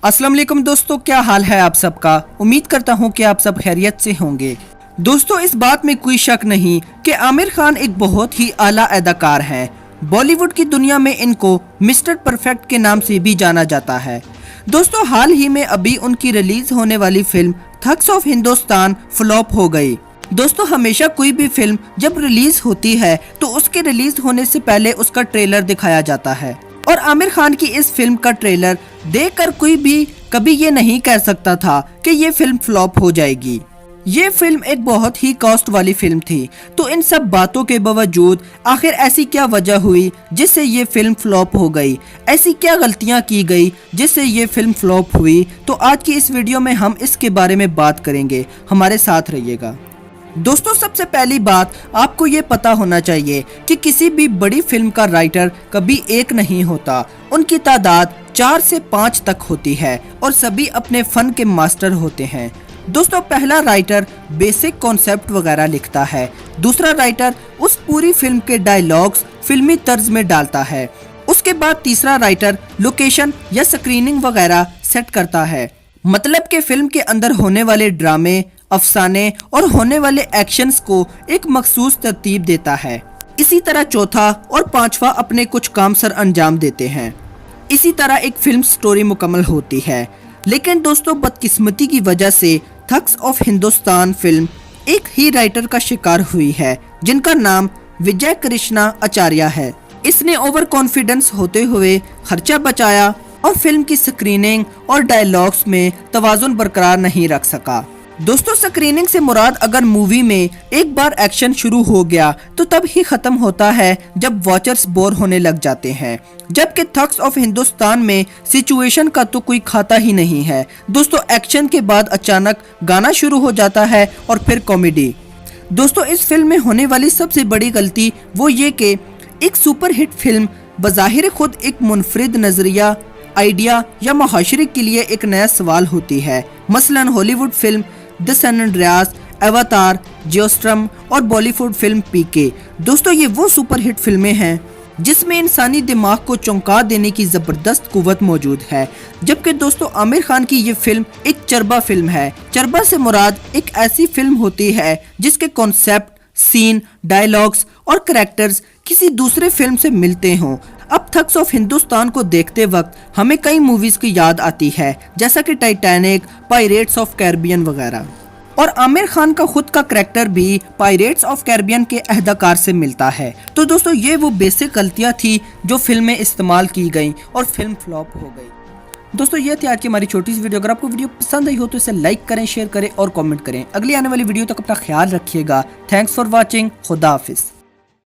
अस्सलाम वालेकुम दोस्तों, क्या हाल है आप सबका। उम्मीद करता हूँ कि आप सब खैरियत से होंगे। दोस्तों, इस बात में कोई शक नहीं कि आमिर खान एक बहुत ही आला अदाकार हैं। बॉलीवुड की दुनिया में इनको मिस्टर परफेक्ट के नाम से भी जाना जाता है। दोस्तों, हाल ही में अभी उनकी रिलीज होने वाली film thugs of Hindustan flop हो गई। दोस्तों, हमेशा कोई भी फिल्म जब रिलीज होती है तो उसके रिलीज होने से पहले उसका ट्रेलर दिखाया जाता है और आमिर खान की इस फिल्म का ट्रेलर देखकर कोई भी कभी ये नहीं कह सकता था कि ये फिल्म फ्लॉप हो जाएगी। ये फिल्म एक बहुत ही कॉस्ट वाली फिल्म थी। तो इन सब बातों के बावजूद आखिर ऐसी क्या वजह हुई जिससे ये फिल्म फ्लॉप हो गई, ऐसी क्या गलतियां की गई जिससे ये फिल्म फ्लॉप हुई। तो आज की इस वीडियो में हम इसके बारे में बात करेंगे, हमारे साथ रहिएगा। दोस्तों, सबसे पहली बात आपको ये पता होना चाहिए कि किसी भी बड़ी फिल्म का राइटर कभी एक नहीं होता, उनकी तादाद 4 से 5 तक होती है और सभी अपने फन के मास्टर होते हैं। दोस्तों, पहला राइटर बेसिक कॉन्सेप्ट वगैरह लिखता है, दूसरा राइटर उस पूरी फिल्म के डायलॉग्स फिल्मी तर्ज में डालता है, उसके बाद तीसरा राइटर लोकेशन या स्क्रीनिंग वगैरह सेट करता है, मतलब कि फिल्म के अंदर होने वाले ड्रामे, अफसाने और होने वाले एक्शंस को एक मखसूस तरतीब देता है। इसी तरह चौथा और पांचवा अपने कुछ काम सर अंजाम देते हैं। इसी तरह एक फिल्म स्टोरी मुकम्मल होती है। लेकिन दोस्तों, बदकिस्मती की वजह से थग्स ऑफ हिंदुस्तान फिल्म एक ही राइटर का शिकार हुई है जिनका नाम विजय कृष्णा आचार्य है। इसने ओवर कॉन्फिडेंस होते हुए खर्चा बचाया और फिल्म की स्क्रीनिंग और डायलॉग्स में तवाजुन बरकरार नहीं रख सका। दोस्तों, स्क्रीनिंग से मुराद अगर मूवी में एक बार एक्शन शुरू हो गया तो तब ही खत्म होता है जब वॉचर्स बोर होने लग जाते हैं, जबकि थग्स ऑफ हिंदुस्तान में सिचुएशन का तो कोई खाता ही नहीं है। दोस्तों, एक्शन के बाद अचानक गाना शुरू हो जाता है और फिर कॉमेडी। दोस्तों, इस फिल्म में होने वाली सबसे बड़ी गलती वो ये कि एक सुपरहिट फिल्म बज़ाहिर खुद एक मुनफरिद नजरिया, आइडिया या मुहाशरे के लिए एक नया सवाल होती है। मसलन Hollywood film the San Andreas, Avatar, Geostorm और बॉलीवुड फिल्म पीके। दोस्तों, ये वो सुपरहिट फिल्में हैं जिसमें इंसानी दिमाग को चौंका देने की जबरदस्त कुव्वत मौजूद है, जबकि दोस्तों आमिर खान की ये फिल्म एक चरबा फिल्म है। चरबा से मुराद एक ऐसी फिल्म होती है जिसके कॉन्सेप्ट, सीन, डायलॉग्स और कैरेक्टर्स किसी दूसरे फिल्म से मिलते हों। अब थग्स ऑफ हिंदुस्तान को देखते वक्त हमें कई मूवीज की याद आती है, जैसा कि टाइटैनिक, पायरेट्स ऑफ कैरिबियन वगैरह। और आमिर खान का खुद का कैरेक्टर भी पायरेट्स ऑफ कैरिबियन के अहदाकार से मिलता है। तो दोस्तों, ये वो बेसिक गलतियां थी जो फिल्म में इस्तेमाल की गई और फिल्म फ्लॉप हो गई। दोस्तों, ये थी आज की हमारी छोटी सी वीडियो। अगर आपको वीडियो पसंद आई हो तो इसे लाइक करें, शेयर करें और कमेंट करें। अगली आने वाली वीडियो तक अपना ख्याल रखिएगा। Thanks for watching. खुदा हाफिज।